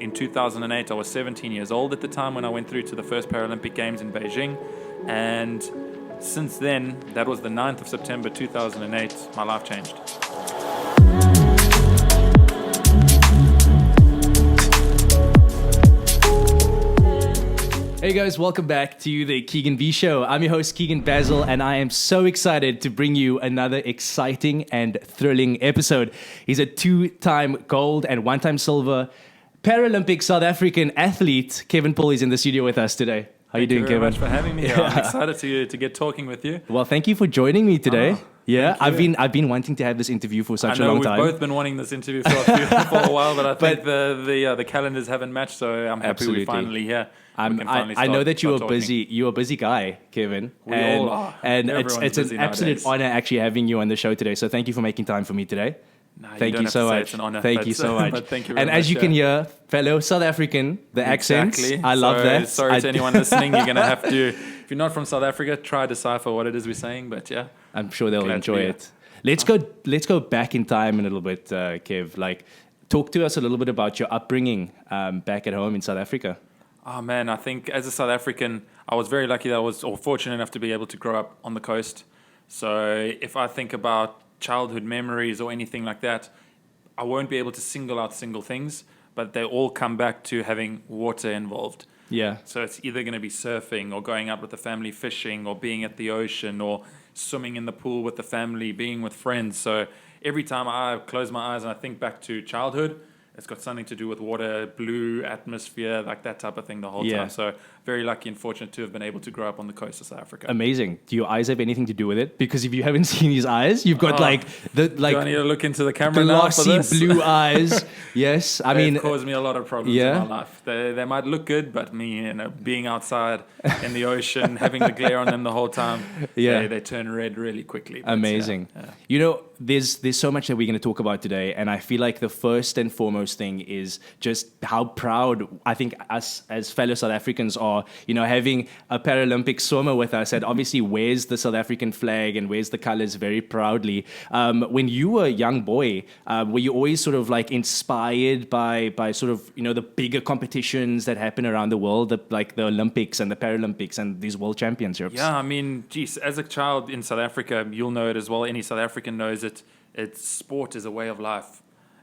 In 2008, I was 17 years old at the time when I went through to the first Paralympic Games in Beijing. And since then, that was the 9th of September 2008, my life changed. Hey guys, welcome back to the Keegan V Show. I'm your host Keegan Basil, and I am so excited to bring you another exciting and thrilling episode. He's a two-time gold and one-time silver Paralympic South African athlete. Kevin Paul is in the studio with us today. How are you doing, Kevin? Thank you very much for having me here. I'm excited to get talking with you. Well, thank you for joining me today. Oh, yeah, I've been wanting to have this interview for such a long time. I know we've both been wanting this interview for a while, but I think the calendars haven't matched, so I'm happy Absolutely. we're finally here. I know that you're a busy guy, Kevin. We all are. And it's an absolute honor actually having you on the show today. So thank you for making time for me today. No, thank you so much. It's an honor. Thank you so much. But thank you very and much, as you can hear, fellow South African, the accents, I love that. Sorry to anyone listening. You're going to have to, if you're not from South Africa, try to decipher what it is we're saying. But yeah, I'm sure they'll enjoy it. Let's go back in time a little bit, Kev. Like, talk to us a little bit about your upbringing back at home in South Africa. Oh man, I think as a South African, I was very lucky that I was fortunate enough to be able to grow up on the coast. So if I think about childhood memories or anything like that, I won't be able to single out single things, but they all come back to having water involved. Yeah. So it's either going to be surfing or going out with the family fishing or being at the ocean or swimming in the pool with the family, being with friends. So every time I close my eyes and I think back to childhood, it's got something to do with water, blue, atmosphere, like that type of thing the whole time. So very lucky and fortunate to have been able to grow up on the coast of South Africa. Amazing. Do your eyes have anything to do with it? Because if you haven't seen these eyes, you've got do I need to look into the camera now for this? Glossy blue eyes. Yes. They've caused me a lot of problems in my life. They might look good, but me, being outside in the ocean, having the glare on them the whole time, they turn red really quickly. But amazing. Yeah. There's so much that we're going to talk about today, and I feel like the first and foremost thing is just how proud I think us as fellow South Africans are, having a Paralympic swimmer with us that obviously wears the South African flag and wears the colors very proudly. When you were a young boy, were you always sort of like inspired by sort of, the bigger competitions that happen around the world, like the Olympics and the Paralympics and these world championships? Yeah, I mean, geez, as a child in South Africa, you'll know it as well. Any South African knows it. Sport is a way of life.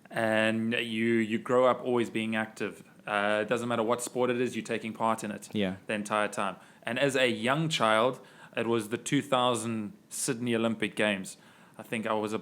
And you grow up always being active. It doesn't matter what sport it is, you're taking part in it the entire time. And as a young child, it was the 2000 Sydney Olympic Games. I think I was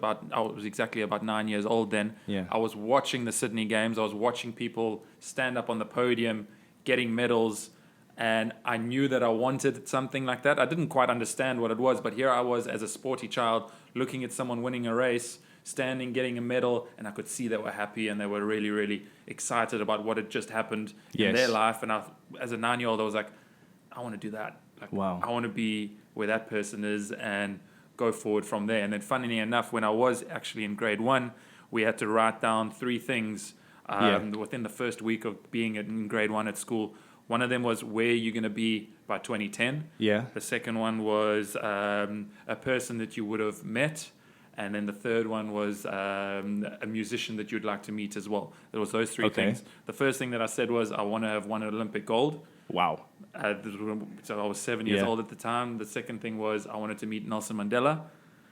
exactly about 9 years old then. Yeah. I was watching the Sydney Games. I was watching people stand up on the podium, getting medals, and I knew that I wanted something like that. I didn't quite understand what it was, but here I was as a sporty child looking at someone winning a race, standing, getting a medal, and I could see they were happy and they were really, really excited about what had just happened in their life. And as a 9-year-old, I was like, I want to do that. Wow. I want to be where that person is and go forward from there. And then funnily enough, when I was actually in grade 1, we had to write down 3 things within the first week of being in grade 1 at school. One of them was where you're going to be by 2010. Yeah. The second one was a person that you would have met. And then the third one was a musician that you'd like to meet as well. There was those 3 things. The first thing that I said was I want to have won an Olympic gold. Wow. So I was 7 years old at the time. The second thing was I wanted to meet Nelson Mandela,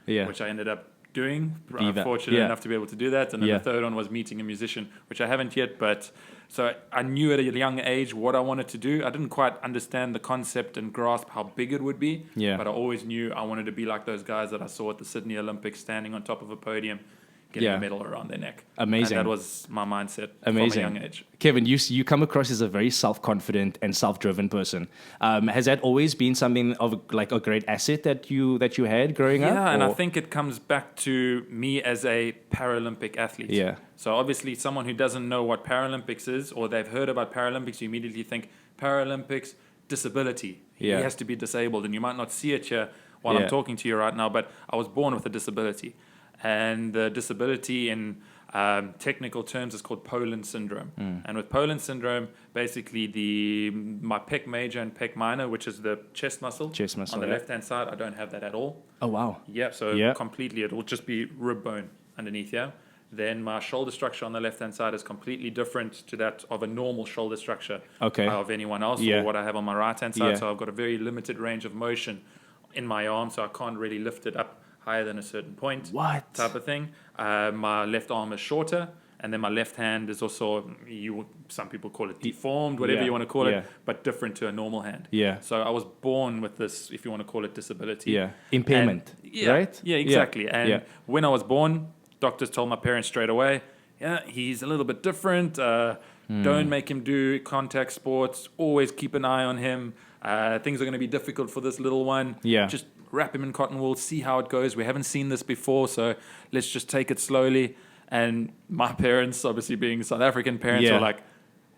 which I ended up doing. I'm fortunate enough to be able to do that. And then the third one was meeting a musician, which I haven't yet. But so I knew at a young age what I wanted to do. I didn't quite understand the concept and grasp how big it would be. Yeah. But I always knew I wanted to be like those guys that I saw at the Sydney Olympics standing on top of a podium, getting a medal around their neck. Amazing. And that was my mindset from a young age. Kevin, you come across as a very self-confident and self-driven person. Has that always been something of like a great asset that you had growing up? Yeah, and I think it comes back to me as a Paralympic athlete. Yeah. So obviously someone who doesn't know what Paralympics is or they've heard about Paralympics, you immediately think Paralympics, disability. He has to be disabled. And you might not see it here while I'm talking to you right now, but I was born with a disability. And the disability in technical terms is called Poland syndrome. And with Poland syndrome, basically my pec major and pec minor, which is the chest muscle on the left-hand side, I don't have that at all. Oh, wow. Yeah, so completely, it will just be rib bone underneath here. then my shoulder structure on the left-hand side is completely different to that of a normal shoulder structure of anyone else or what I have on my right-hand side. So I've got a very limited range of motion in my arm, so I can't really lift it up higher than a certain point. Type of thing. My left arm is shorter, and then my left hand is also, some people call it deformed, whatever you want to call it, but different to a normal hand. So I was born with this, if you want to call it, disability. Impairment, right? Yeah, exactly. And when I was born, doctors told my parents straight away, he's a little bit different. Don't make him do contact sports. Always keep an eye on him. Things are going to be difficult for this little one. Just wrap him in cotton wool, see how it goes. We haven't seen this before, so let's just take it slowly. And my parents, obviously being South African parents, were like,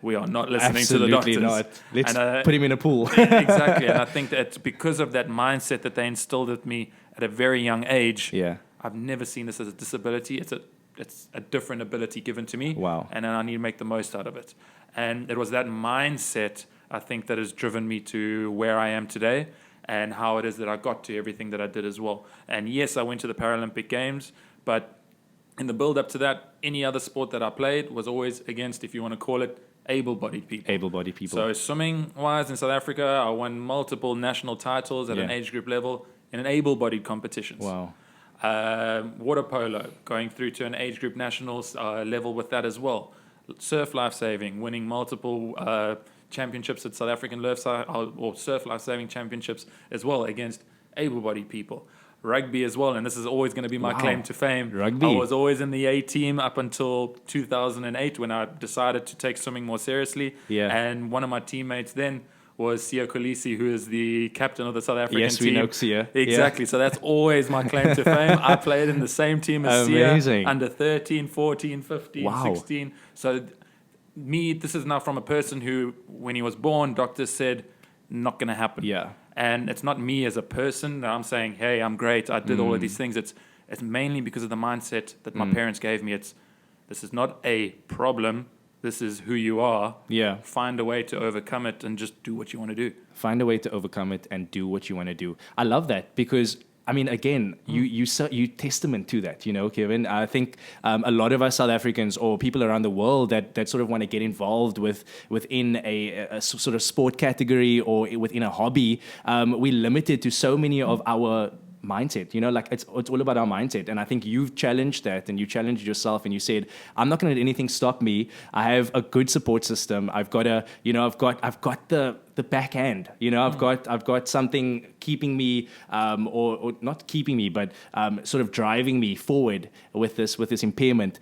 we are not listening to the doctors. Not. Let's put him in a pool. Exactly. And I think that because of that mindset that they instilled with me at a very young age, I've never seen this as a disability. It's a different ability given to me. Wow. And then I need to make the most out of it. And it was that mindset, I think, that has driven me to where I am today and how it is that I got to everything that I did as well. And yes, I went to the Paralympic Games, but in the build up to that, any other sport that I played was always against, if you want to call it, able-bodied people. Able-bodied people. So swimming-wise in South Africa, I won multiple national titles at an age group level in an able-bodied competitions. Wow. Water polo, going through to an age group nationals level with that as well. Surf life-saving, winning multiple championships at South African surf life-saving championships as well against able-bodied people. Rugby as well, and this is always going to be my claim to fame. Rugby. I was always in the A team up until 2008 when I decided to take swimming more seriously. And one of my teammates then was Sia Kolisi, who is the captain of the South African team. Yes, we know Sia. Exactly. So that's always my claim to fame. I played in the same team as Sia, under 13, 14, 15, 16. So this is now from a person who, when he was born, doctors said, not going to happen. And it's not me as a person that I'm saying, hey, I'm great, I did all of these things. It's mainly because of the mindset that my parents gave me. This is not a problem. This is who you are. Find a way to overcome it and just do what you want to do. Find a way to overcome it and do what you want to do. I love that because, I mean, again, you testament to that, Kevin. I think a lot of us South Africans or people around the world that sort of want to get involved within a sort of sport category or within a hobby, we're limited to so many of our mindset, like it's all about our mindset. And I think you've challenged that and you challenged yourself and you said, I'm not going to let anything stop me. I have a good support system. I've got I've got the backhand, I've got something keeping me, or not keeping me, but sort of driving me forward with this impairment.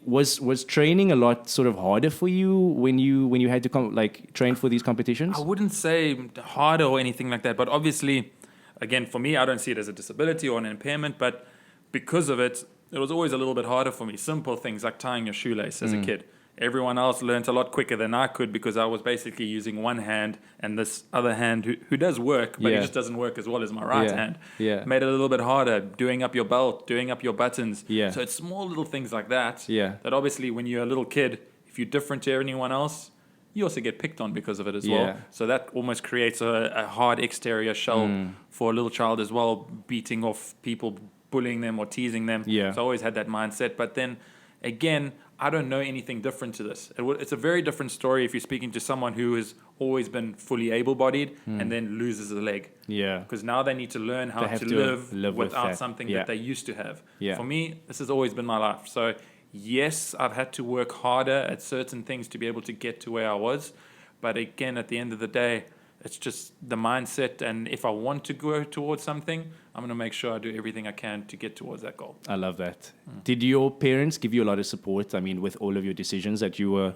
Was training a lot sort of harder for you when you had to train for these competitions? I wouldn't say harder or anything like that, but obviously, again, for me, I don't see it as a disability or an impairment, but because of it, it was always a little bit harder for me. Simple things like tying your shoelace as a kid. Everyone else learned a lot quicker than I could because I was basically using one hand, and this other hand, who does work, but it just doesn't work as well as my right hand, made it a little bit harder, doing up your belt, doing up your buttons. So it's small little things like that, that obviously when you're a little kid, if you're different to anyone else, you also get picked on because of it as well. So that almost creates a hard exterior shell for a little child as well, beating off people, bullying them or teasing them. So I always had that mindset. But then, again, I don't know anything different to this. It's a very different story if you're speaking to someone who has always been fully able-bodied and then loses a leg. Because now they need to learn how to live without something that they used to have. For me, this has always been my life. So yes, I've had to work harder at certain things to be able to get to where I was. But again, at the end of the day, it's just the mindset. And if I want to go towards something, I'm going to make sure I do everything I can to get towards that goal. I love that. Did your parents give you a lot of support? I mean, with all of your decisions that you were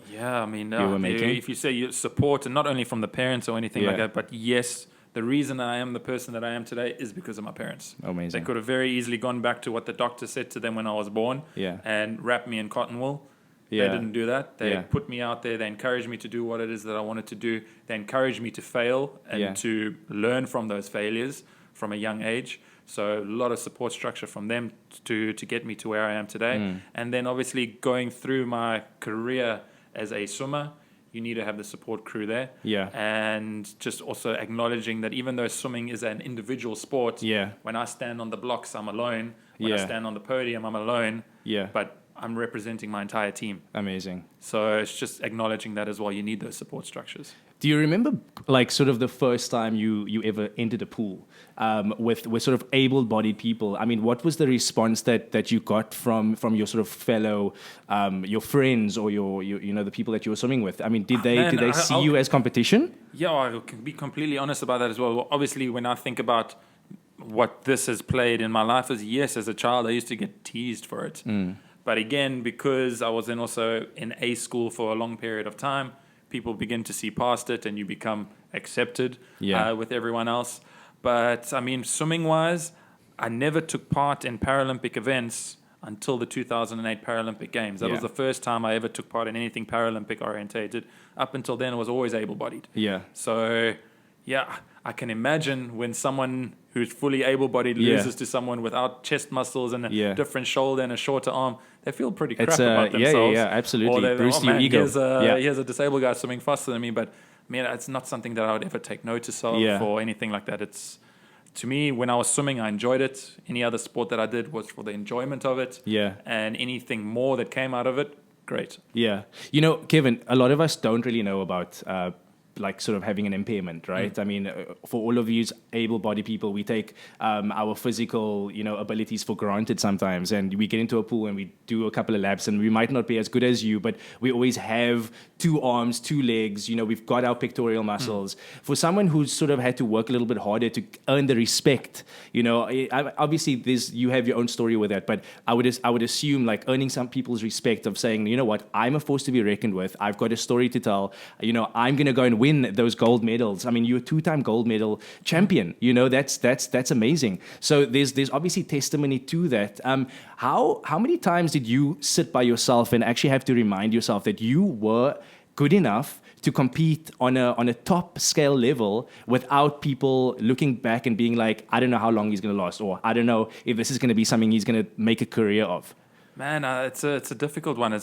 making? If you say you support, and not only from the parents or anything like that, but yes, the reason I am the person that I am today is because of my parents. Amazing. They could have very easily gone back to what the doctor said to them when I was born and wrapped me in cotton wool. They didn't do that. They put me out there. They encouraged me to do what it is that I wanted to do. They encouraged me to fail and to learn from those failures from a young age. So a lot of support structure from them to get me to where I am today. And then obviously going through my career as a swimmer, you need to have the support crew there. And just also acknowledging that even though swimming is an individual sport, when I stand on the blocks, I'm alone. When I stand on the podium, I'm alone. But I'm representing my entire team. Amazing. So it's just acknowledging that as well. You need those support structures. Do you remember, like, sort of the first time you ever entered a pool with sort of able-bodied people? I mean, what was the response that you got from your sort of fellow, your friends or your the people that you were swimming with? I mean, did they see you as competition? Yeah, I can be completely honest about that as well. Obviously, when I think about what this has played in my life, as a child, I used to get teased for it. But again, because I was then also in a school for a long period of time, people begin to see past it and you become accepted with everyone else. But I mean, swimming-wise, I never took part in Paralympic events until the 2008 Paralympic Games. That was the first time I ever took part in anything Paralympic orientated. Up until then, I was always able-bodied. Yeah. So, yeah, I can imagine when someone who's fully able-bodied loses to someone without chest muscles and a different shoulder and a shorter arm, they feel pretty crap about themselves. Yeah, absolutely. Or Bruce your ego. Here's a disabled guy swimming faster than me, but it's not something that I would ever take notice of or anything like that. It's, to me, when I was swimming, I enjoyed it. Any other sport that I did was for the enjoyment of it. Yeah. And anything more that came out of it, great. Yeah. You know, Kevin, a lot of us don't really know about like sort of having an impairment, right? I mean, for all of you able-bodied people, we take our physical, abilities for granted sometimes, and we get into a pool and we do a couple of laps, and we might not be as good as you, but we always have 2 arms, 2 legs. We've got our pectoral muscles. For someone who's sort of had to work a little bit harder to earn the respect, obviously you have your own story with that, but I would assume like earning some people's respect of saying, you know what, I'm a force to be reckoned with. I've got a story to tell. I'm going to go and win those gold medals. I mean, you're a 2-time gold medal champion. That's amazing. So there's obviously testimony to that. How many times did you sit by yourself and actually have to remind yourself that you were good enough to compete on a top scale level without people looking back and being like, I don't know how long he's going to last, or I don't know if this is going to be something he's going to make a career of? Man, it's a difficult one.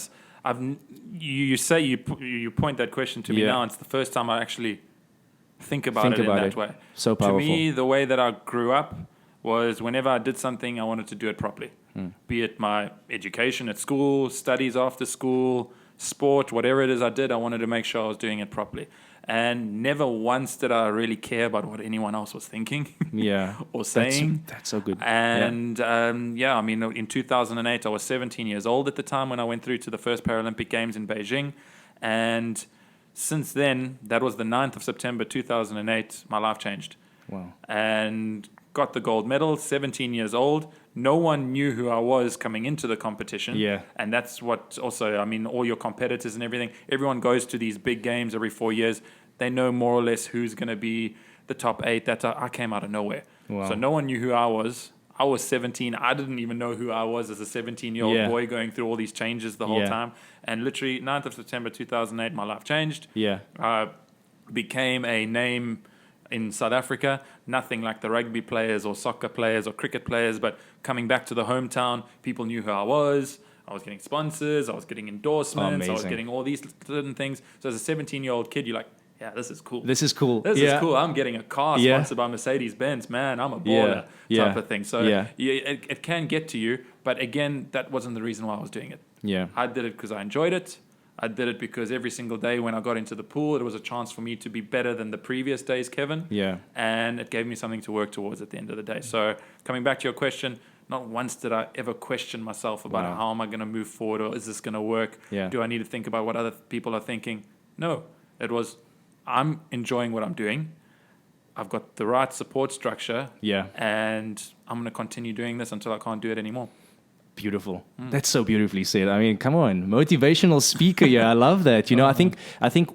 You say you point that question to me now. It's the first time I actually think about it in that way. So powerful. To me, the way that I grew up was whenever I did something, I wanted to do it properly. Be it my education at school, studies after school, sport, whatever it is I did, I wanted to make sure I was doing it properly. And never once did I really care about what anyone else was thinking or saying. That's so good. And I mean, in 2008, I was 17 years old at the time when I went through to the first Paralympic Games in Beijing. And since then, that was the 9th of September 2008, my life changed. Wow. And got the gold medal, 17 years old. No one knew who I was coming into the competition. Yeah. And that's what also, I mean, all your competitors and everything, everyone goes to these big games every 4 years. They know more or less who's going to be the top 8. I came out of nowhere. Wow. So no one knew who I was. I was 17. I didn't even know who I was as a 17-year-old boy going through all these changes the whole time. And literally 9th of September 2008, my life changed. Yeah. I became a name in South Africa, nothing like the rugby players or soccer players or cricket players, but coming back to the hometown, people knew who I was. I was getting sponsors, I was getting endorsements, I was getting all these certain things. So as a 17-year-old kid, you're like, yeah, this is cool. This is cool. This is cool. I'm getting a car sponsored by Mercedes-Benz. Man, I'm a baller type of thing. So it can get to you. But again, that wasn't the reason why I was doing it. Yeah, I did it because I enjoyed it. I did it because every single day when I got into the pool, it was a chance for me to be better than the previous days, Kevin. Yeah. And it gave me something to work towards at the end of the day. So coming back to your question, not once did I ever question myself about how am I going to move forward, or is this going to work? Yeah. Do I need to think about what other people are thinking? No, it was, I'm enjoying what I'm doing. I've got the right support structure. Yeah. And I'm going to continue doing this until I can't do it anymore. Beautiful. That's so beautifully said. I mean, come on, motivational speaker. Yeah, I love that. You know, I think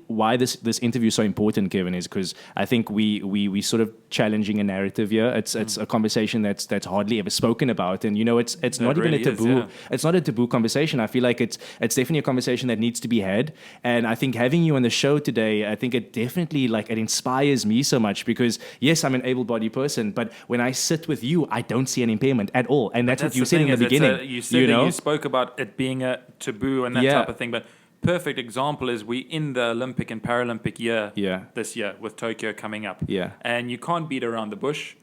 why this interview is so important, Kevin, is because I think we sort of challenging a narrative here. It's a conversation that's hardly ever spoken about, and you know, it's not even a taboo. It's not a taboo conversation. I feel like it's definitely a conversation that needs to be had. And I think having you on the show today, I think it definitely it inspires me so much, because yes, I'm an able-bodied person, but when I sit with you, I don't see an impairment at all, and that's what you said in the beginning. You said that you spoke about it being a taboo and that type of thing, but perfect example is we in the Olympic and Paralympic year this year with Tokyo coming up. Yeah. And you can't beat around the bush.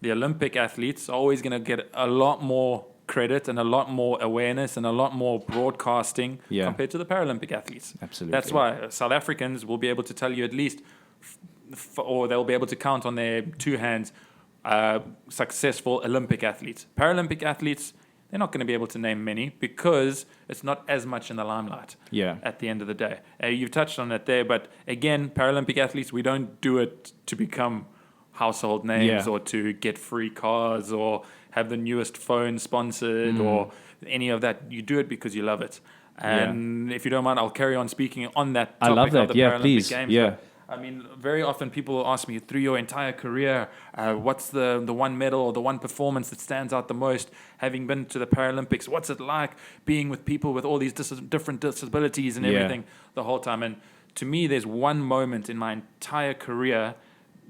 The Olympic athletes are always going to get a lot more credit and a lot more awareness and a lot more broadcasting Yeah. compared to the Paralympic athletes. Absolutely. That's why South Africans will be able to tell you at least, or they'll be able to count on their two hands, successful Olympic athletes. Paralympic athletes, they're not going to be able to name many because it's not as much in the limelight Yeah. at the end of the day. You've touched on it there, but again, Paralympic athletes, we don't do it to become household names Yeah. or to get free cars or have the newest phone sponsored or any of that. You do it because you love it. And if you don't mind, I'll carry on speaking on that topic I love that. of the Yeah, Paralympic please. Games. Yeah. I mean, very often people ask me through your entire career, what's the one medal or the one performance that stands out the most? Having been to the Paralympics, what's it like being with people with all these different disabilities and everything the whole time? And to me, there's one moment in my entire career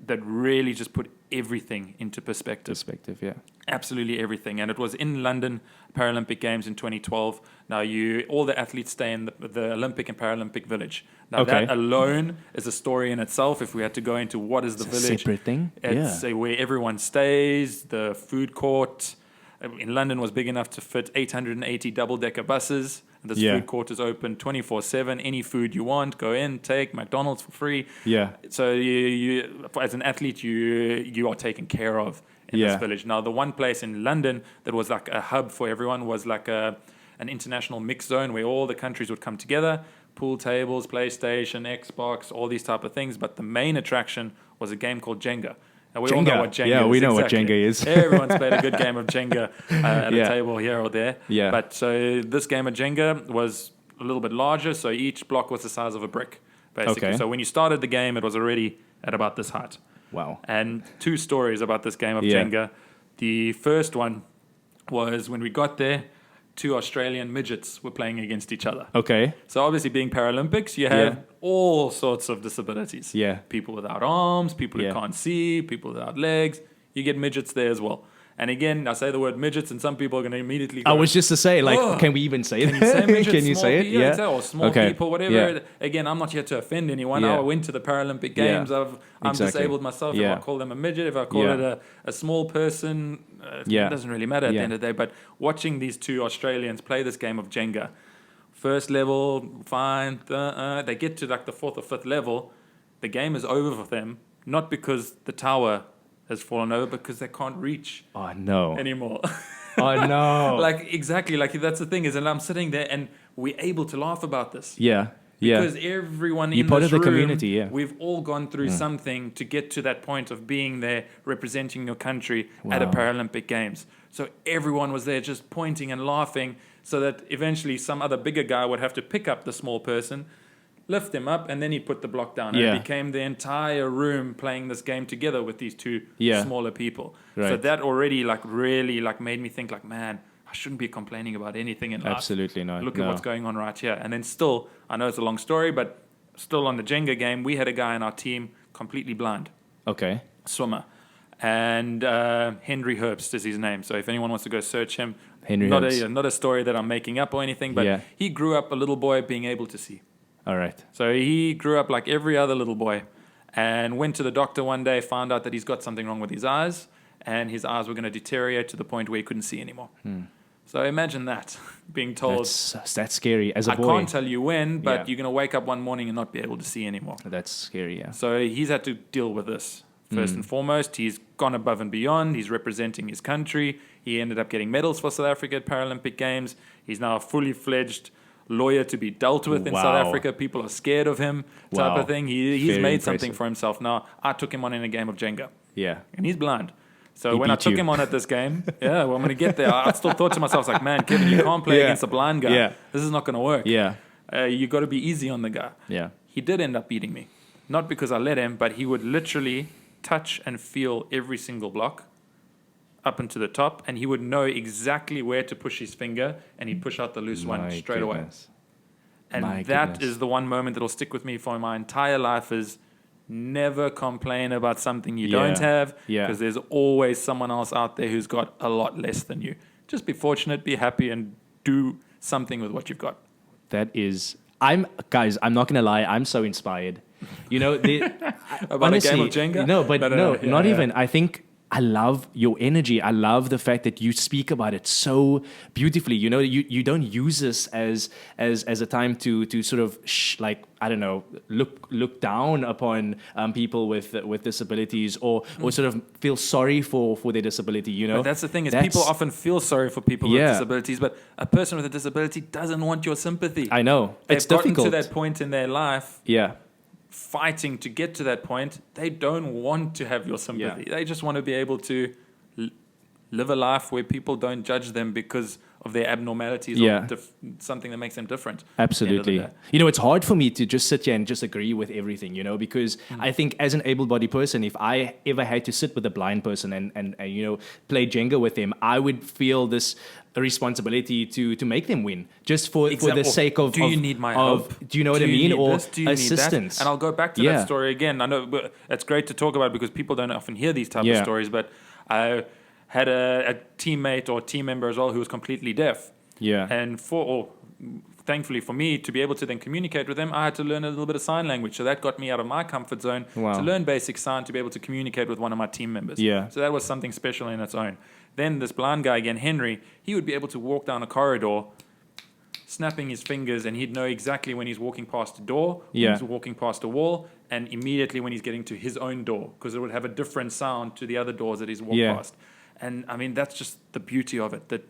that really just put everything into perspective. Yeah. Absolutely everything. And it was in London Paralympic Games in 2012. Now, all the athletes stay in the Olympic and Paralympic Village. Now, that alone is a story in itself. If we had to go into what is the village. Separate thing? It's where everyone stays, the food court. In London was big enough to fit 880 double-decker buses. This food court is open 24/7. Any food you want, go in, take McDonald's for free. Yeah. So you as an athlete, you are taken care of in this village. Now, the one place in London that was like a hub for everyone was like an international mix zone where all the countries would come together, pool tables, PlayStation, Xbox, all these type of things. But the main attraction was a game called Jenga. And we all know what Jenga is. Yeah, we know what Jenga is. Everyone's played a good game of Jenga at a table here or there. Yeah. But so this game of Jenga was a little bit larger, so each block was the size of a brick, basically. Okay. So when you started the game, it was already at about this height. Wow. And two stories about this game of Yeah. Jenga. The first one was when we got there, two Australian midgets were playing against each other. Okay. So obviously being Paralympics, you have all sorts of disabilities. Yeah. People without arms, people who can't see, people without legs. You get midgets there as well. And again, I say the word midgets, and some people are going to immediately go, I was just to say, like, "Oh, can we even say can that? you say midgets, Can you small say it? people?" Yeah. Or small people, whatever. Yeah. Again, I'm not here to offend anyone. Yeah. I went to the Paralympic Games. I'm Exactly. disabled myself. Yeah. If I call them a midget, if I call it a small person, it doesn't really matter at the end of the day. But watching these two Australians play this game of Jenga, first level, fine. They get to like the fourth or fifth level. The game is over for them, not because the tower has fallen over, because they can't reach Oh, no. anymore. Oh, no. Like, exactly. Like, that's the thing is, and I'm sitting there and we're able to laugh about this. Yeah. Yeah. Because everyone You're in part this of the room, community, yeah. we've all gone through something to get to that point of being there, representing your country at a Wow. Paralympic Games. So everyone was there just pointing and laughing, so that eventually some other bigger guy would have to pick up the small person, lift him up, and then he put the block down. And Yeah. it became the entire room playing this game together with these two smaller people. So Right. that already really made me think like, man, I shouldn't be complaining about anything in life. Absolutely not. Look at what's going on right here. And then still, I know it's a long story, but still on the Jenga game, we had a guy in our team completely blind, Okay. swimmer. And Henry Herbst is his name. So if anyone wants to go search him, Henry not Herbst. not a story that I'm making up or anything, but he grew up a little boy being able to see. All right. So he grew up like every other little boy and went to the doctor one day, found out that he's got something wrong with his eyes, and his eyes were going to deteriorate to the point where he couldn't see anymore. So imagine that, being told, That's scary as a I boy. can't tell you when, but Yeah. you're going to wake up one morning and not be able to see anymore. That's scary, yeah. So he's had to deal with this. First and foremost, he's gone above and beyond. He's representing his country. He ended up getting medals for South Africa at Paralympic Games. He's now a fully fledged lawyer to be dealt with in South Wow. Africa. People are scared of him, type Wow. of thing. He's Very made something impressive. for himself now. I took him on in a game of Jenga, Yeah. and he's blind. So He when I beat took you. him on at this game, I'm going to get there. I still thought to myself, like, man, Kevin, you can't play Yeah. against a blind guy. Yeah. This is not going to work. Yeah. You got to be easy on the guy. Yeah. He did end up beating me. Not because I let him, but he would literally touch and feel every single block up into the top, and he would know exactly where to push his finger, and he'd push out the loose one straight away. And My that goodness. is the one moment that'll stick with me for my entire life is never complain about something you don't have, Yeah. because there's always someone else out there who's got a lot less than you. Just be fortunate, be happy, and do something with what you've got. That is, guys, I'm not going to lie, I'm so inspired. You know, About honestly, a game of Jenga? No, but No, not even. I think I love your energy. I love the fact that you speak about it so beautifully. You know, you don't use this as a time to sort of like, I don't know, look down upon people with disabilities or sort of feel sorry for their disability. You know, but that's the thing is people often feel sorry for people with disabilities, but a person with a disability doesn't want your sympathy. I know. They've gotten to that point in their life. Yeah. Fighting to get to that point, they don't want to have your sympathy. They just want to be able to live a life where people don't judge them because of their abnormalities or something that makes them different. Absolutely. You know, it's hard for me to just sit here and just agree with everything, you know, because I think as an able-bodied person, if I ever had to sit with a blind person and you know, play Jenga with them, I would feel this responsibility to make them win just for the sake of you need my help? Do you know what I mean? Or assistance. And I'll go back to that story again. I know it's great to talk about because people don't often hear these type of stories, but I had a teammate or team member as well who was completely deaf. Yeah. And thankfully for me to be able to then communicate with them, I had to learn a little bit of sign language. So that got me out of my comfort zone to learn basic sign to be able to communicate with one of my team members. Yeah. So that was something special in its own. Then this blind guy again, Henry, he would be able to walk down a corridor snapping his fingers, and he'd know exactly when he's walking past a door, when he's walking past a wall, and immediately when he's getting to his own door, because it would have a different sound to the other doors that he's walked past. And I mean, that's just the beauty of it, that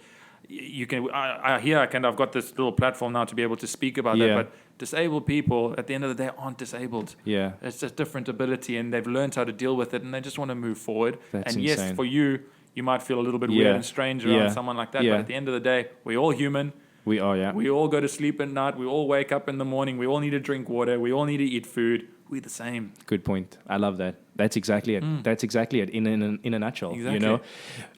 you can, I've got this little platform now to be able to speak about that, but disabled people at the end of the day aren't disabled. Yeah. It's just different ability, and they've learned how to deal with it, and they just want to move forward. That's insane. Yes, for you might feel a little bit weird and strange around someone like that, but at the end of the day, we're all human. We are, yeah. We all go to sleep at night. We all wake up in the morning. We all need to drink water. We all need to eat food. We're the same. Good point. I love that. That's exactly it. That's exactly it in a nutshell. Exactly. You know,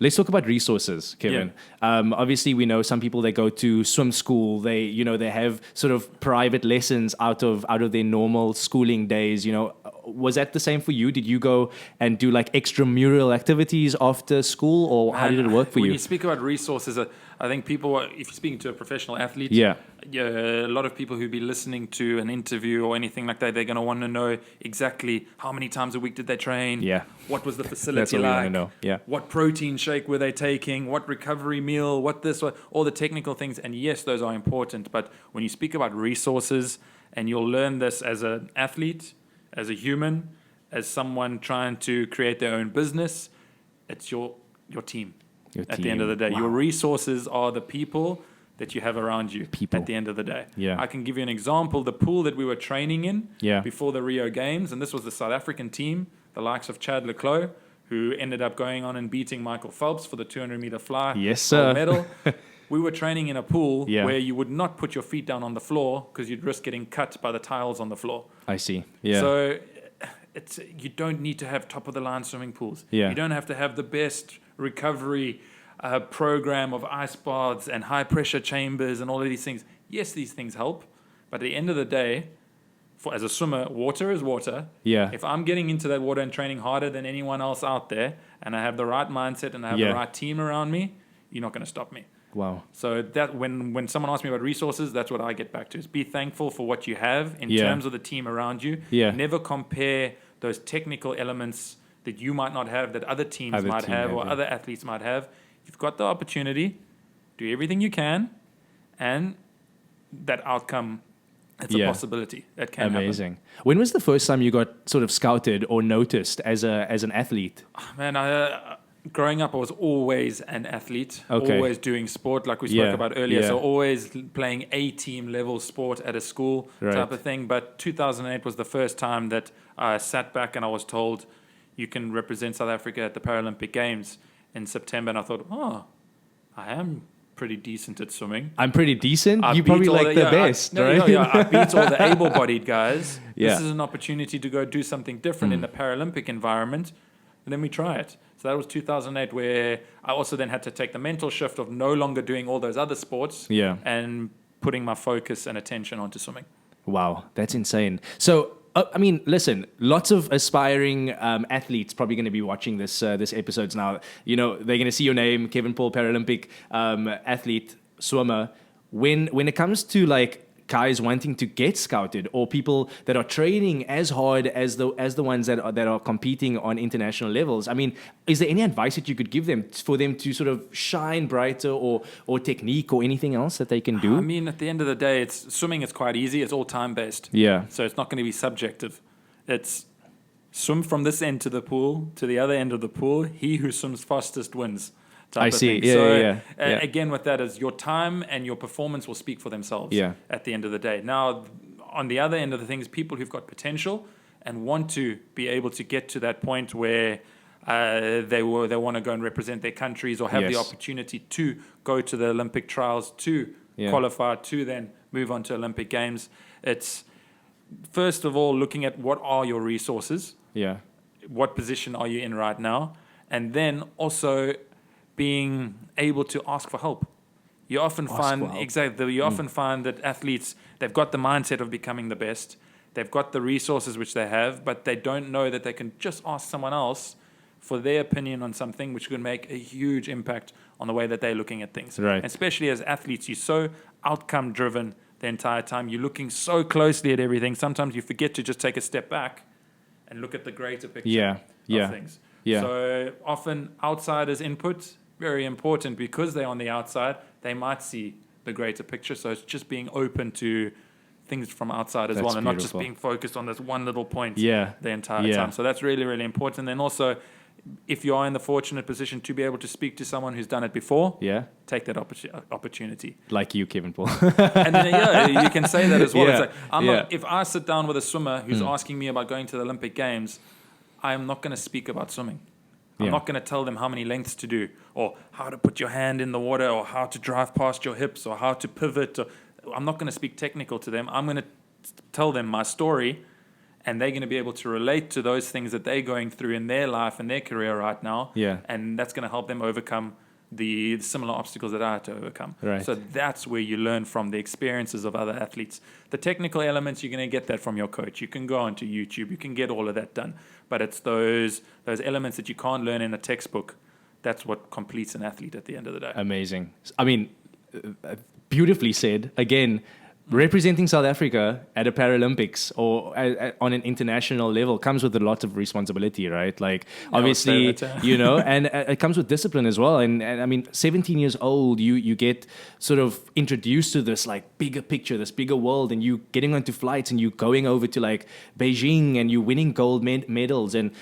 let's talk about resources, Kevin. Yeah. Obviously, we know some people, they go to swim school. They have sort of private lessons out of their normal schooling days. You know, was that the same for you? Did you go and do like extramural activities after school, or how did it work for you? When you speak about resources, I think people, if you're speaking to a professional athlete, a lot of people who be listening to an interview or anything like that, they're going to want to know exactly how many times a week did they train? Yeah. What was the facility That's what like? We want to know. Yeah. What protein shake were they taking? What recovery meal? What all the technical things. And yes, those are important. But when you speak about resources, and you'll learn this as an athlete, as a human, as someone trying to create their own business, it's your team. At the end of the day, your resources are the people that you have around you at the end of the day. Yeah. I can give you an example. The pool that we were training in before the Rio Games, and this was the South African team, the likes of Chad Leclos, who ended up going on and beating Michael Phelps for the 200-meter fly gold medal. We were training in a pool where you would not put your feet down on the floor because you'd risk getting cut by the tiles on the floor. I see. Yeah. So you don't need to have top-of-the-line swimming pools. Yeah. You don't have to have the best recovery program of ice baths and high pressure chambers and all of these things. Yes, these things help, but at the end of the day, as a swimmer, water is water. Yeah. If I'm getting into that water and training harder than anyone else out there, and I have the right mindset and I have the right team around me, you're not going to stop me. Wow. So that when someone asks me about resources, that's what I get back to, is be thankful for what you have in terms of the team around you. Yeah. Never compare those technical elements that you might not have, that other teams might have, or other athletes might have. You've got the opportunity, do everything you can, and that outcome, it's a possibility. That can happen. When was the first time you got sort of scouted or noticed as an athlete? Oh, man, growing up, I was always an athlete, always doing sport like we spoke about earlier. So always playing A-team level sport at a school type of thing. But 2008 was the first time that I sat back and I was told, you can represent South Africa at the Paralympic Games in September. And I thought, I am pretty decent at swimming. I'm pretty decent? You probably like the best, right? I beat all the able-bodied guys. This is an opportunity to go do something different in the Paralympic environment. Let me try it. So that was 2008, where I also then had to take the mental shift of no longer doing all those other sports and putting my focus and attention onto swimming. Wow, that's insane. So, I mean, listen, lots of aspiring athletes probably going to be watching this episodes now. You know, they're going to see your name, Kevin Paul, Paralympic athlete, swimmer. When it comes to like guys wanting to get scouted, or people that are training as hard as the ones that are competing on international levels. I mean, is there any advice that you could give them for them to sort of shine brighter, or technique, or anything else that they can do? I mean, at the end of the day, swimming is quite easy. It's all time-based. Yeah. So it's not going to be subjective. It's swim from this end to the pool to the other end of the pool. He who swims fastest wins. I see. Again, with that is your time and your performance will speak for themselves at the end of the day. Now, on the other end of the things, people who've got potential and want to be able to get to that point where they want to go and represent their countries, or have the opportunity to go to the Olympic trials, to qualify, to then move on to Olympic Games. It's first of all looking at what are your resources, what position are you in right now, and then also being able to ask for help. You often find that athletes, they've got the mindset of becoming the best, they've got the resources which they have, but they don't know that they can just ask someone else for their opinion on something, which could make a huge impact on the way that they're looking at things. Right. And especially as athletes, you're so outcome driven the entire time. You're looking so closely at everything. Sometimes you forget to just take a step back and look at the greater picture of things. Yeah. So often outsiders' input, very important, because they're on the outside, they might see the greater picture. So it's just being open to things from outside as well, and not just being focused on this one little point the entire time. So that's really, really important. And then also, if you are in the fortunate position to be able to speak to someone who's done it before, take that opportunity. Like you, Kevin Paul. And then, you can say that as well. It's like, if I sit down with a swimmer who's asking me about going to the Olympic Games, I am not going to speak about swimming. I'm not going to tell them how many lengths to do, or how to put your hand in the water, or how to drive past your hips, or how to pivot. I'm not going to speak technical to them. I'm going to tell them my story, and they're going to be able to relate to those things that they're going through in their life and their career right now. And that's going to help them overcome the similar obstacles that I had to overcome. So that's where you learn from the experiences of other athletes. The technical elements, you're going to get that from your coach. You can go onto YouTube. You can get all of that done. But it's those elements that you can't learn in a textbook. That's what completes an athlete at the end of the day. Amazing. I mean, beautifully said. Again, representing South Africa at a Paralympics or on an international level comes with a lot of responsibility, right? Like, obviously, and it comes with discipline as well. And I mean, 17 years old, you get sort of introduced to this like bigger picture, this bigger world, and you getting onto flights and you going over to like Beijing and you winning gold medals. And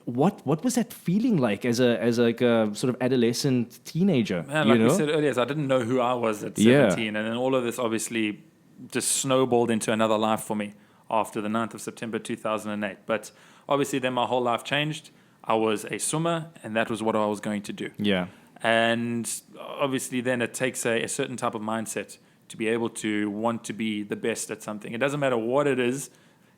what was that feeling like as a sort of adolescent teenager? Man, like we said earlier, I didn't know who I was at 17, and then all of this obviously just snowballed into another life for me after the 9th of September 2008. But obviously then my whole life changed. I was a swimmer, and that was what I was going to do. And obviously then it takes a certain type of mindset to be able to want to be the best at something. It doesn't matter what it is.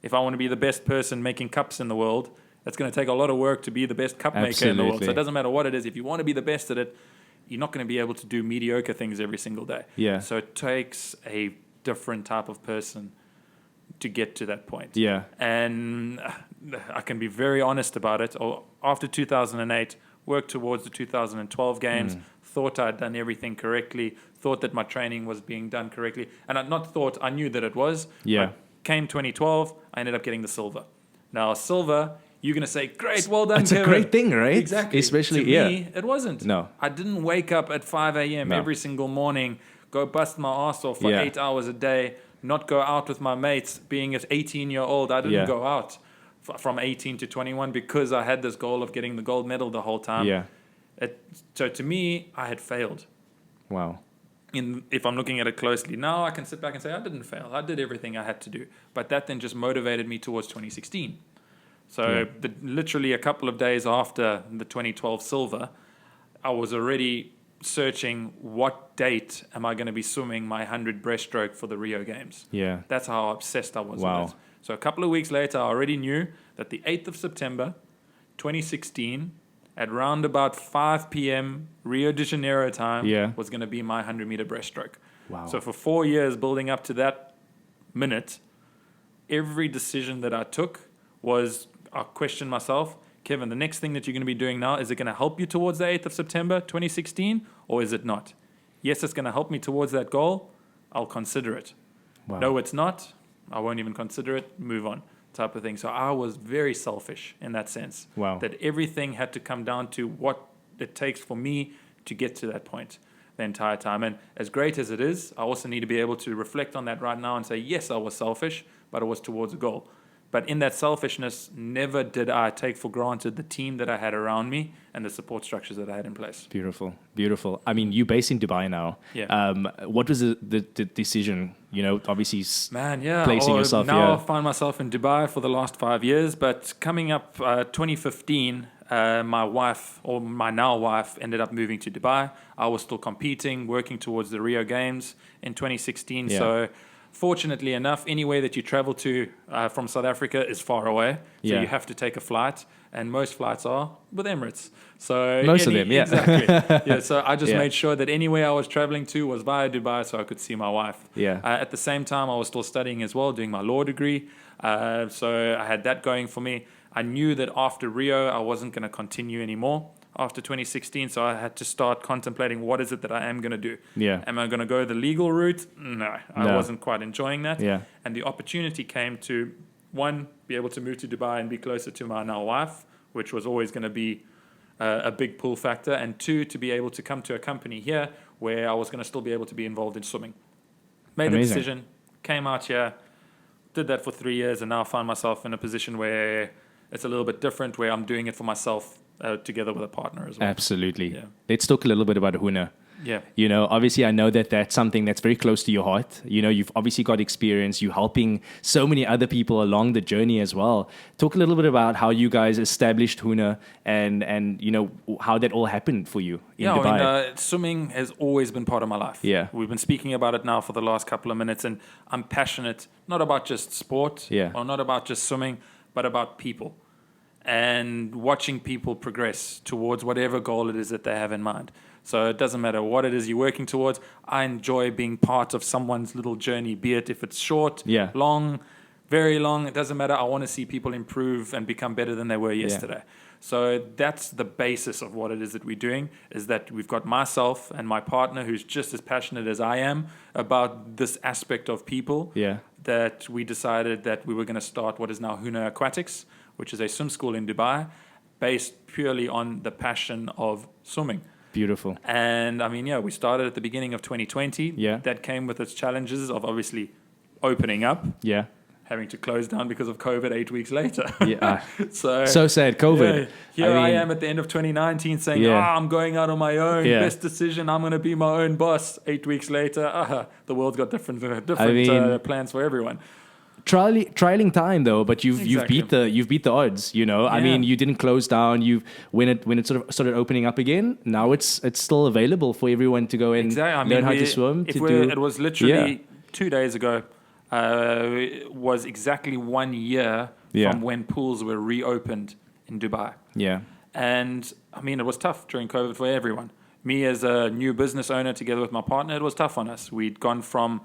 If I want to be the best person making cups in the world, that's going to take a lot of work to be the best cup maker in the world. So it doesn't matter what it is. If you want to be the best at it, you're not going to be able to do mediocre things every single day. So it takes a different type of person to get to that point. And I can be very honest about it. After 2008, worked towards the 2012 games, thought I'd done everything correctly, thought that my training was being done correctly. And I knew that it was. Came 2012, I ended up getting the silver. Now, silver, you're going to say, great, well done, Kevin. It's a great thing, right? Exactly. Especially, to me, it wasn't. No. I didn't wake up at 5 a.m. every single morning, go bust my ass off for 8 hours a day, not go out with my mates. Being an 18-year-old, I didn't go out from 18 to 21 because I had this goal of getting the gold medal the whole time. So to me, I had failed. Wow. If I'm looking at it closely now, I can sit back and say I didn't fail. I did everything I had to do. But that then just motivated me towards 2016. So literally a couple of days after the 2012 silver, I was already searching what date am I going to be swimming my 100 breaststroke for the Rio Games. That's how obsessed I was with it. So a couple of weeks later, I already knew that the 8th of September 2016 at round about 5 p.m. Rio de Janeiro time was going to be my 100-meter breaststroke. So for 4 years building up to that minute, every decision that I took was I questioned myself, Kevin, the next thing that you're going to be doing now, is it going to help you towards the 8th of September 2016 or is it not? Yes, it's going to help me towards that goal. I'll consider it. Wow. No, it's not. I won't even consider it. Move on, type of thing. So I was very selfish in that sense. Wow. That everything had to come down to what it takes for me to get to that point the entire time. And as great as it is, I also need to be able to reflect on that right now and say, yes, I was selfish, but it was towards a goal. But in that selfishness, never did I take for granted the team that I had around me and the support structures that I had in place. Beautiful, beautiful. I mean, you're based in Dubai now. Yeah. What was the decision? You know, obviously, Man, placing yourself now here. I find myself in Dubai for the last 5 years, but coming up 2015, my wife, or my now wife, ended up moving to Dubai. I was still competing, working towards the Rio Games in 2016. Yeah. So fortunately enough, anywhere that you travel to from South Africa is far away. So Yeah. you have to take a flight, and most flights are with Emirates. So Most of them, yeah. Exactly. Yeah, so I just Yeah. made sure that anywhere I was traveling to was via Dubai so I could see my wife. Yeah. At the same time, I was still studying as well, doing my law degree. So I had that going for me. I knew that after Rio, I wasn't going to continue anymore after 2016. So I had to start contemplating what is it that I am going to do. Yeah. Am I going to go the legal route? No, I wasn't quite enjoying that. Yeah. And the opportunity came to, one, be able to move to Dubai and be closer to my now wife, which was always going to be a big pull factor. And two, to be able to come to a company here where I was going to still be able to be involved in swimming. Made the Amazing. decision, came out here, did that for 3 years, and now I find myself in a position where it's a little bit different, where I'm doing it for myself together with a partner as well. Absolutely. Yeah. Let's talk a little bit about Huna. Yeah. You know, obviously, I know that that's something that's very close to your heart. You know, you've obviously got experience. You're helping so many other people along the journey as well. Talk a little bit about how you guys established Huna and you know, how that all happened for you in Dubai. I mean, swimming has always been part of my life. Yeah. We've been speaking about it now for the last couple of minutes, and I'm passionate, not about just sport, Yeah. or not about just swimming, but about people. And watching people progress towards whatever goal it is that they have in mind. So it doesn't matter what it is you're working towards. I enjoy being part of someone's little journey, be it if it's short, Yeah. long, very long. It doesn't matter. I want to see people improve and become better than they were yesterday. So that's the basis of what it is that we're doing, is that we've got myself and my partner who's just as passionate as I am about this aspect of people, Yeah. that we decided that we were going to start what is now Huna Aquatics, which is a swim school in Dubai, based purely on the passion of swimming. Beautiful. And I mean, we started at the beginning of 2020. Yeah. That came with its challenges of obviously opening up, Yeah. having to close down because of COVID 8 weeks later. Yeah. So sad, COVID. yeah, here I mean, am at the end of 2019 saying, Yeah. I'm going out on my own. Yeah. Best decision. I'm going to be my own boss. 8 weeks later, the world's got different mean, plans for everyone. Trialing time though, but you've Exactly. beat the odds. You know, I Yeah. mean, you didn't close down. When it sort of started opening up again, now it's still available for everyone to go and learn how to swim. It was literally 2 days ago. It was exactly 1 year Yeah. from when pools were reopened in Dubai. Yeah. And I mean, it was tough during COVID for everyone. Me as a new business owner, together with my partner, it was tough on us. We'd gone from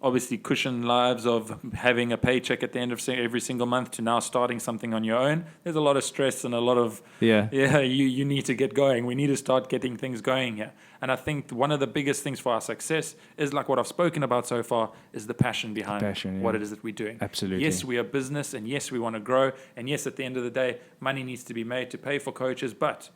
obviously cushioned lives of having a paycheck at the end of every single month to now starting something on your own. There's a lot of stress and a lot of, you need to get going. We need to start getting things going here. And I think one of the biggest things for our success is, like what I've spoken about so far, is the passion behind what it is that we're doing. Absolutely. Yes, we are business, and yes, we want to grow. And yes, at the end of the day, money needs to be made to pay for coaches, but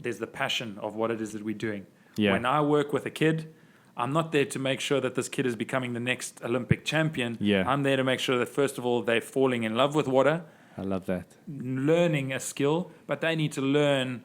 there's the passion of what it is that we're doing. Yeah. When I work with a kid, I'm not there to make sure that this kid is becoming the next Olympic champion. Yeah. I'm there to make sure that, first of all, they're falling in love with water, I love that. learning a skill, but they need to learn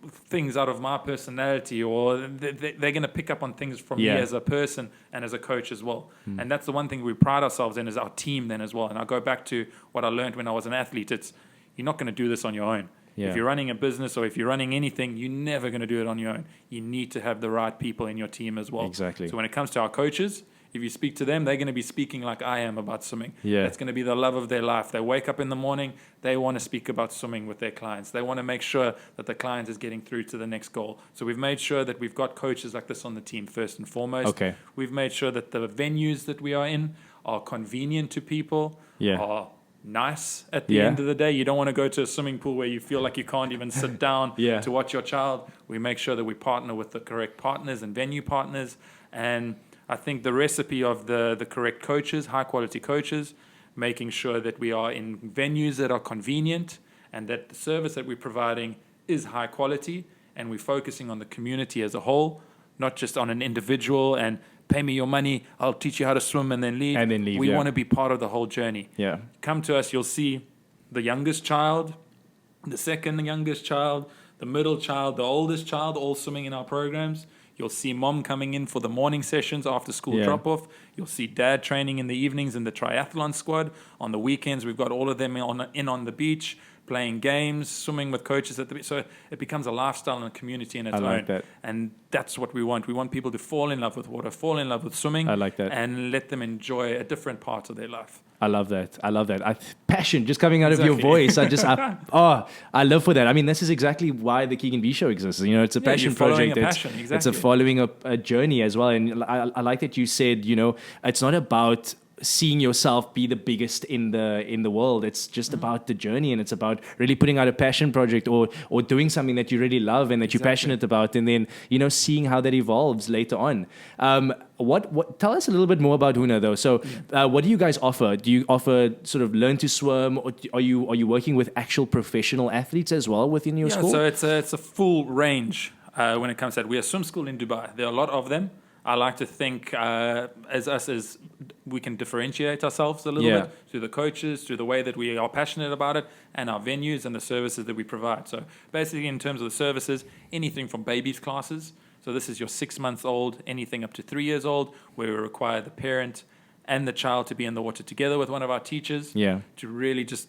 things out of my personality, or they're going to pick up on things from me as a person and as a coach as well. And that's the one thing we pride ourselves in, is our team then as well. And I go back to what I learned when I was an athlete. It's, you're not going to do this on your own. Yeah. If you're running a business or if you're running anything, you're never going to do it on your own. You need to have the right people in your team as well. Exactly. So when it comes to our coaches, if you speak to them, they're going to be speaking like I am about swimming. Yeah. It's going to be the love of their life. They wake up in the morning, they want to speak about swimming with their clients. They want to make sure that the client is getting through to the next goal. So we've made sure that we've got coaches like this on the team first and foremost. Okay. We've made sure that the venues that we are in are convenient to people, are nice at the end of the day. You don't want to go to a swimming pool where you feel like you can't even sit down to watch your child. We make sure that we partner with the correct partners and venue partners. And I think the recipe of the correct coaches, high quality coaches, making sure that we are in venues that are convenient and that the service that we're providing is high quality, and we're focusing on the community as a whole, not just on an individual and pay me your money, I'll teach you how to swim and then leave. We want to be part of the whole journey. Yeah. Come to us, you'll see the youngest child, the second youngest child, the middle child, the oldest child, all swimming in our programs. You'll see mom coming in for the morning sessions after school drop-off. You'll see dad training in the evenings in the triathlon squad. On the weekends, we've got all of them on the beach, playing games, swimming with coaches at the beach. So it becomes a lifestyle and a community in its own. like that. And that's what we want. We want people to fall in love with water, fall in love with swimming. I like that. And let them enjoy a different part of their life. I love that. Passion just coming out of your voice. I love for that. I mean, this is exactly why the Keegan B Show exists. You know, it's a passion project. It's a following a journey as well. And I like that you said, you know, it's not about seeing yourself be the biggest in the world. It's just about the journey, and it's about really putting out a passion project or doing something that you really love and that you're passionate about, and then, you know, seeing how that evolves later on. What tell us a little bit more about Huna though. So what do you guys offer? Do you offer sort of learn to swim, or are you working with actual professional athletes as well within your school? So it's a full range when it comes to that. We're a swim school in Dubai. There are a lot of them. I like to think as we can differentiate ourselves a little bit through the coaches, through the way that we are passionate about it, and our venues and the services that we provide. So basically, in terms of the services, anything from babies classes. So this is your 6 months old, anything up to 3 years old, where we require the parent and the child to be in the water together with one of our teachers to really just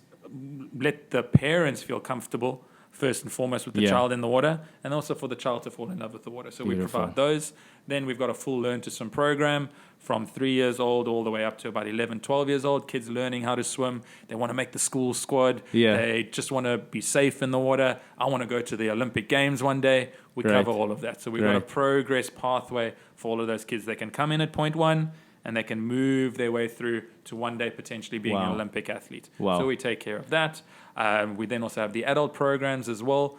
let the parents feel comfortable first and foremost with the child in the water, and also for the child to fall in love with the water. So we provide those. Then we've got a full Learn to Swim program from 3 years old all the way up to about 11, 12 years old. Kids learning how to swim. They want to make the school squad. They just want to be safe in the water. I want to go to the Olympic Games one day. We cover all of that. So we've got a progress pathway for all of those kids. They can come in at point one, and they can move their way through to one day potentially being an Olympic athlete. So we take care of that. We then also have the adult programs as well,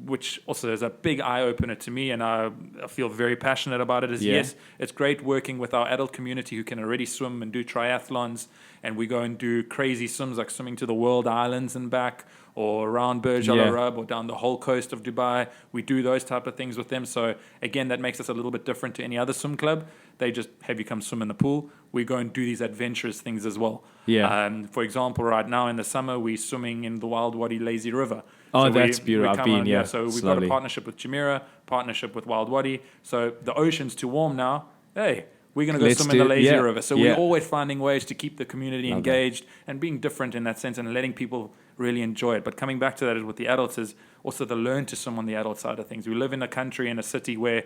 which also is a big eye-opener to me, and I feel very passionate about it. Yes, it's great working with our adult community who can already swim and do triathlons, and we go and do crazy swims like swimming to the World Islands and back, or around Burj Al Arab, or down the whole coast of Dubai. We do those type of things with them. So again, that makes us a little bit different to any other swim club. They just have you come swim in the pool. We go and do these adventurous things as well. For example, right now in the summer, we're swimming in the Wild Wadi Lazy River. So that's beautiful. I've been, so we've got a partnership with Jumeirah, partnership with Wild Wadi. So the ocean's too warm now. Hey, we're going to go swim in the Lazy River. So we're always finding ways to keep the community engaged and being different in that sense and letting people really enjoy it. But coming back to that is with the adults is also the learn to swim on the adult side of things. We live in a country, in a city where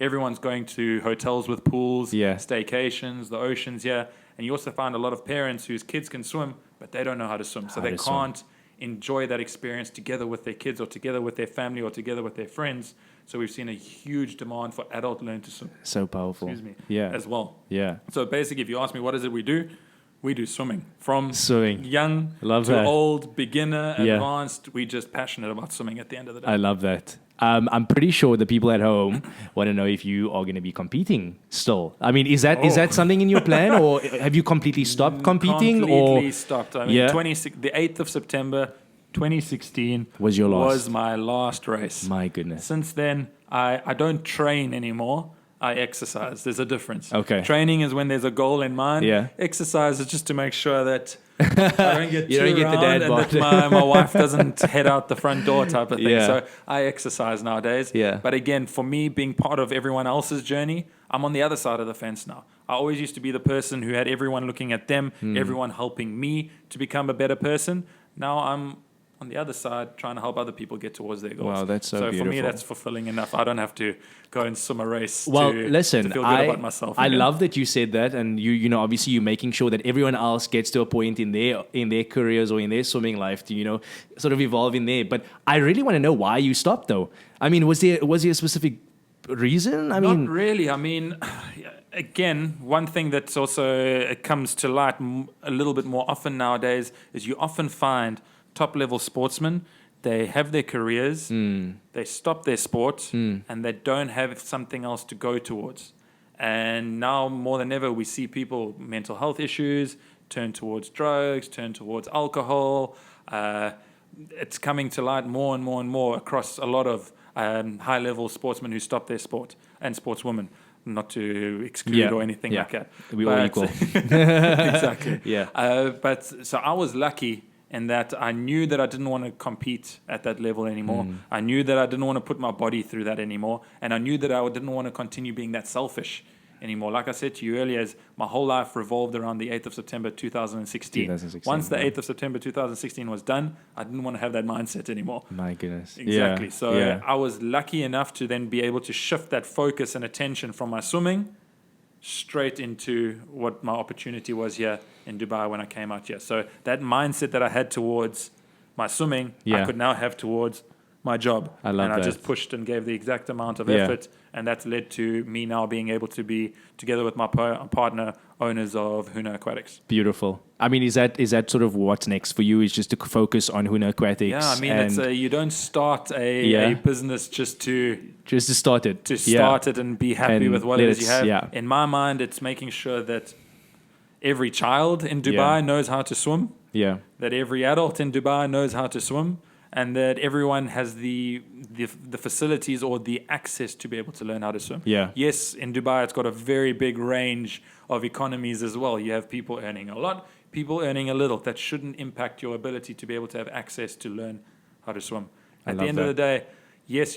everyone's going to hotels with pools, staycations, the oceans here. And you also find a lot of parents whose kids can swim, but they don't know how to swim. So they can't enjoy that experience together with their kids or together with their family or together with their friends. So we've seen a huge demand for adult learn to swim. So powerful. As well. So basically, if you ask me, what is it we do? We do swimming. From young to old, beginner, advanced. We're just passionate about swimming at the end of the day. I love that. I'm pretty sure the people at home want to know if you are going to be competing still. I mean, is that something in your plan, or have you completely stopped competing? Completely stopped. I mean, the 8th of September, 2016 was my last race. My goodness. Since then, I don't train anymore. I exercise. There's a difference. Okay. Training is when there's a goal in mind. Exercise is just to make sure that I don't get you don't get the dad bod. And that my wife doesn't head out the front door type of thing. So I exercise nowadays. But again, for me, being part of everyone else's journey, I'm on the other side of the fence now. I always used to be the person who had everyone looking at them, everyone helping me to become a better person. Now I'm on the other side trying to help other people get towards their goals. Wow, that's so beautiful. For me, that's fulfilling enough. I don't have to go and swim a race to feel good about myself. I love that you said that, and you know, obviously you're making sure that everyone else gets to a point in their careers or in their swimming life to, you know, sort of evolve in there. But I really want to know why you stopped though. I mean, was there a specific reason? Not really. I mean, again, one thing that's also comes to light a little bit more often nowadays is you often find top-level sportsmen, they have their careers, they stop their sport, and they don't have something else to go towards. And now more than ever, we see people, mental health issues, turn towards drugs, turn towards alcohol. It's coming to light more and more and more across a lot of high-level sportsmen who stop their sport, and sportswomen, not to exclude or anything like that. We all equal. Exactly. Yeah. But so I was lucky in that I knew that I didn't want to compete at that level anymore. I knew that I didn't want to put my body through that anymore. And I knew that I didn't want to continue being that selfish anymore. Like I said to you earlier, my whole life revolved around the 8th of September 2016. Once the 8th of September 2016 was done, I didn't want to have that mindset anymore. My goodness. Exactly. So I was lucky enough to then be able to shift that focus and attention from my swimming straight into what my opportunity was here in Dubai when I came out here. So that mindset that I had towards my swimming, I could now have towards my job. I love that. I just pushed and gave the exact amount of effort, and that's led to me now being able to be together with my partner, owners of Huna Aquatics. Beautiful. I mean, is that sort of what's next for you? Is just to focus on Huna Aquatics? Yeah, I mean, you don't start a business just to start it. To start it and be happy with what it is you have. Yeah. In my mind, it's making sure that every child in Dubai knows how to swim. Yeah. That every adult in Dubai knows how to swim. And that everyone has the facilities or the access to be able to learn how to swim. Yeah. Yes, in Dubai, it's got a very big range of economies as well. You have people earning a lot, people earning a little. That shouldn't impact your ability to be able to have access to learn how to swim. At the end of the day, yes,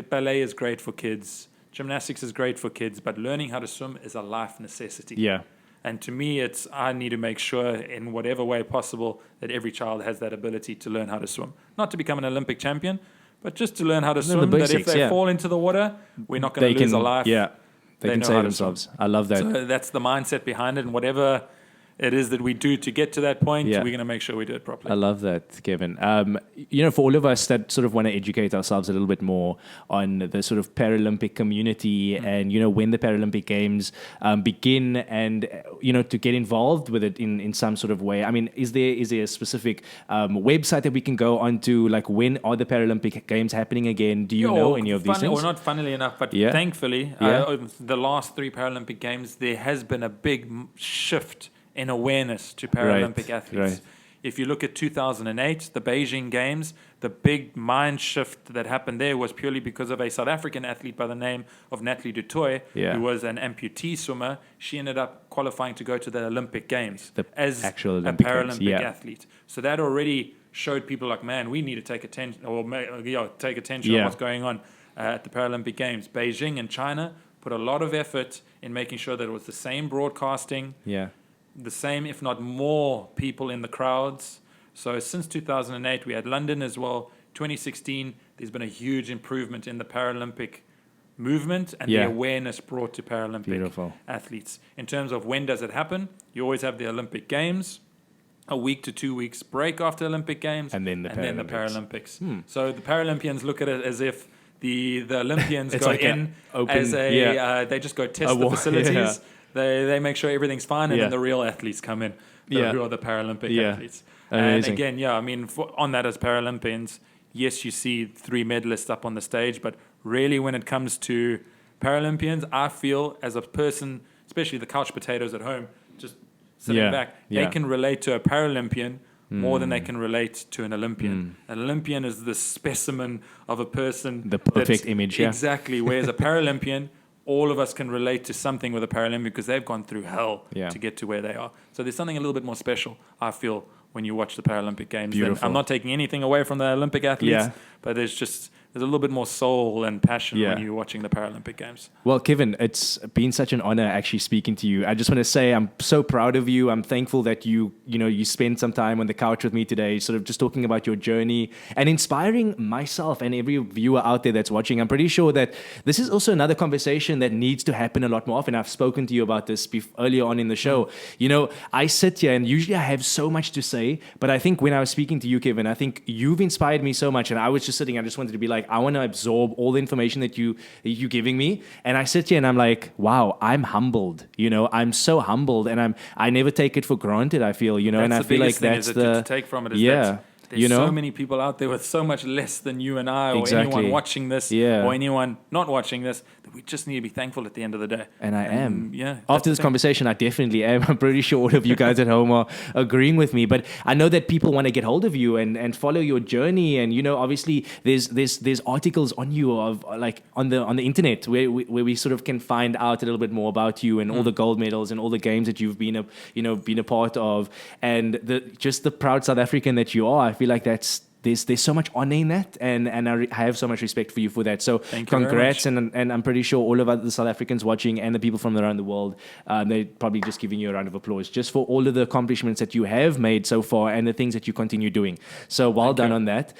ballet is great for kids, gymnastics is great for kids, but learning how to swim is a life necessity. Yeah. And to me, I need to make sure in whatever way possible that every child has that ability to learn how to swim. Not to become an Olympic champion, but just to learn how to swim. Basics, that if they fall into the water, we're not going to lose a life. Yeah, they can save themselves. I love that. So that's the mindset behind it. And whatever it is that we do to get to that point, we're going to make sure we do it properly. I love that, Kevin. For all of us that sort of want to educate ourselves a little bit more on the sort of Paralympic community and, when the Paralympic Games begin and, to get involved with it in some sort of way. I mean, is there a specific website that we can go onto? Like, when are the Paralympic Games happening again? Do you know any of these things? Well, not funnily enough, but thankfully, the last 3 Paralympic Games, there has been a big shift in awareness to Paralympic athletes. Right. If you look at 2008, the Beijing Games, the big mind shift that happened there was purely because of a South African athlete by the name of Natalie du Toit, who was an amputee swimmer. She ended up qualifying to go to the Olympic Games as actual Olympic Paralympic athlete. So that already showed people like, man, we need to take attention on what's going on at the Paralympic Games. Beijing and China put a lot of effort in making sure that it was the same broadcasting. Yeah. The same, if not more, people in the crowds. So since 2008, we had London as well. 2016, there's been a huge improvement in the Paralympic movement and the awareness brought to Paralympic athletes. In terms of when does it happen, you always have the Olympic Games, a week to 2 weeks break after Olympic Games, and then the Paralympics. So the Paralympians look at it as if the Olympians go like in they just go test the facilities. Yeah. They make sure everything's fine, and then the real athletes come in, who are the Paralympic athletes. Amazing. And again, on that as Paralympians, yes, you see 3 medalists up on the stage, but really when it comes to Paralympians, I feel as a person, especially the couch potatoes at home, just sitting back, they can relate to a Paralympian more than they can relate to an Olympian. An Olympian is the specimen of a person. The perfect image, Exactly, whereas a Paralympian, all of us can relate to something with a Paralympic because they've gone through hell to get to where they are. So there's something a little bit more special, I feel, when you watch the Paralympic Games. I'm not taking anything away from the Olympic athletes, but there's a little bit more soul and passion when you're watching the Paralympic Games. Well, Kevin, it's been such an honor actually speaking to you. I just want to say I'm so proud of you. I'm thankful that you spent some time on the couch with me today, sort of just talking about your journey and inspiring myself and every viewer out there that's watching. I'm pretty sure that this is also another conversation that needs to happen a lot more often. I've spoken to you about this earlier on in the show. I sit here and usually I have so much to say, but I think when I was speaking to you, Kevin, I think you've inspired me so much, and I was just sitting, I just wanted to be like, I want to absorb all the information that you're giving me. And I sit here and I'm like, wow, I'm humbled. I'm so humbled, and I never take it for granted, I feel, and I feel like that's to take from it is that There's so many people out there with so much less than you and I, or anyone watching this, or anyone not watching this, that we just need to be thankful at the end of the day. And I am. Yeah. After this conversation, I definitely am. I'm pretty sure all of you guys at home are agreeing with me. But I know that people want to get hold of you and follow your journey. And, obviously there's articles on you of like on the internet where we sort of can find out a little bit more about you and all the gold medals and all the games that you've been a part of, and just the proud South African that you are. I feel like there's so much honor in that, and I have so much respect for you for that. So congrats, and I'm pretty sure all of the South Africans watching and the people from around the world, they're probably just giving you a round of applause just for all of the accomplishments that you have made so far and the things that you continue doing. So well done on that.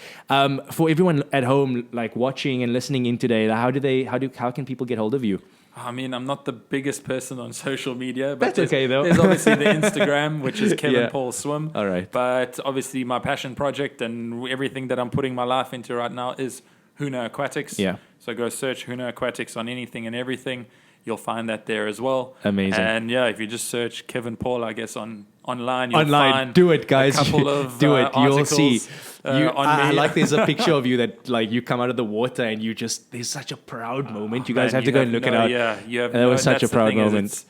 For everyone at home, like watching and listening in today, how can people get hold of you? I mean, I'm not the biggest person on social media, but that's okay though. There's obviously the Instagram, which is Kevin Paul Swim. All right. But obviously my passion project and everything that I'm putting my life into right now is Huna Aquatics. Yeah. So go search Huna Aquatics on anything and everything. You'll find that there as well. Amazing. And if you just search Kevin Paul, I guess online, you'll find do it, guys. a couple of do it. You'll see. I like there's a picture of you that like you come out of the water and there's such a proud moment. You guys have to go and look it up. Yeah, you have. That was such a proud moment.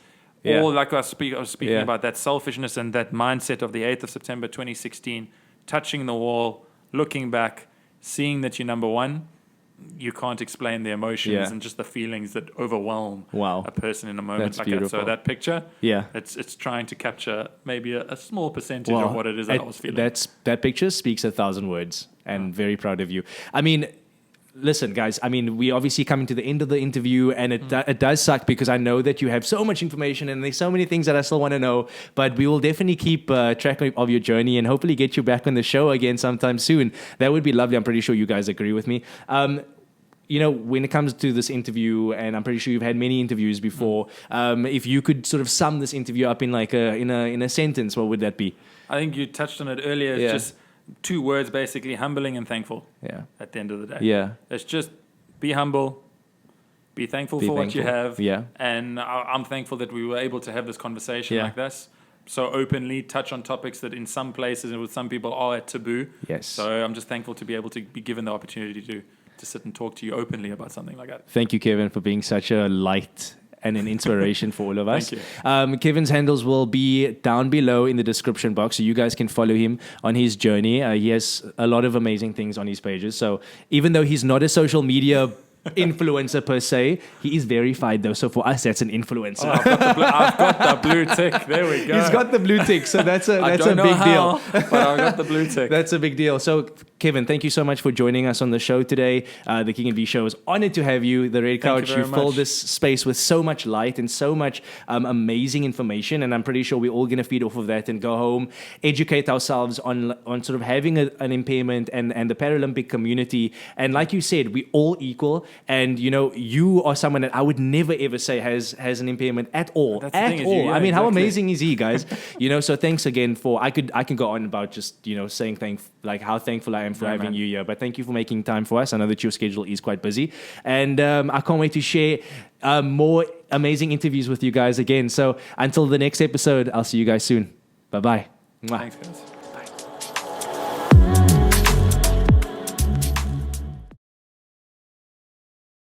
All like I was speaking about that selfishness and that mindset of the 8th of September 2016, touching the wall, looking back, seeing that you're number one. You can't explain the emotions and just the feelings that overwhelm a person in a moment. That's like beautiful. that. So that picture, yeah, it's trying to capture maybe a small percentage of what it is that I was feeling. That picture speaks 1,000 words, and very proud of you. I mean, listen, guys, I mean, we obviously coming to the end of the interview, and it does suck because I know that you have so much information and there's so many things that I still want to know, but we will definitely keep track of your journey and hopefully get you back on the show again sometime soon. That would be lovely. I'm pretty sure you guys agree with me. When it comes to this interview, and I'm pretty sure you've had many interviews before, if you could sort of sum this interview up in like in a sentence, what would that be? I think you touched on it earlier. It's just 2 words, basically: humbling and thankful. Yeah. At the end of the day. Yeah. It's just be humble, be thankful for what you have. Yeah. And I'm thankful that we were able to have this conversation like this. So openly touch on topics that in some places and with some people are taboo. Yes. So I'm just thankful to be able to be given the opportunity to sit and talk to you openly about something like that. Thank you, Kevin, for being such a light and an inspiration for all of us. Thank you. Kevin's handles will be down below in the description box, so you guys can follow him on his journey. He has a lot of amazing things on his pages. So even though he's not a social media influencer per se, he is verified though, so for us that's an influencer. I've got the blue tick. There we go. He's got the blue tick, so that's a big deal. But I got the blue tick. That's a big deal. So Kevin, thank you so much for joining us on the show today. The King and B Show is honored to have you. The Red Couch, you filled this space with so much light and so much amazing information, and I'm pretty sure we're all going to feed off of that and go home, educate ourselves on sort of having an impairment and the Paralympic community. And like you said, we all equal. And you are someone that I would never ever say has an impairment at all. I mean, how amazing is he, guys? So thanks again for I can go on about just saying how thankful I am for having you here. But thank you for making time for us. I know that your schedule is quite busy, and I can't wait to share more amazing interviews with you guys again. So until the next episode, I'll see you guys soon. Bye bye. Thanks, guys.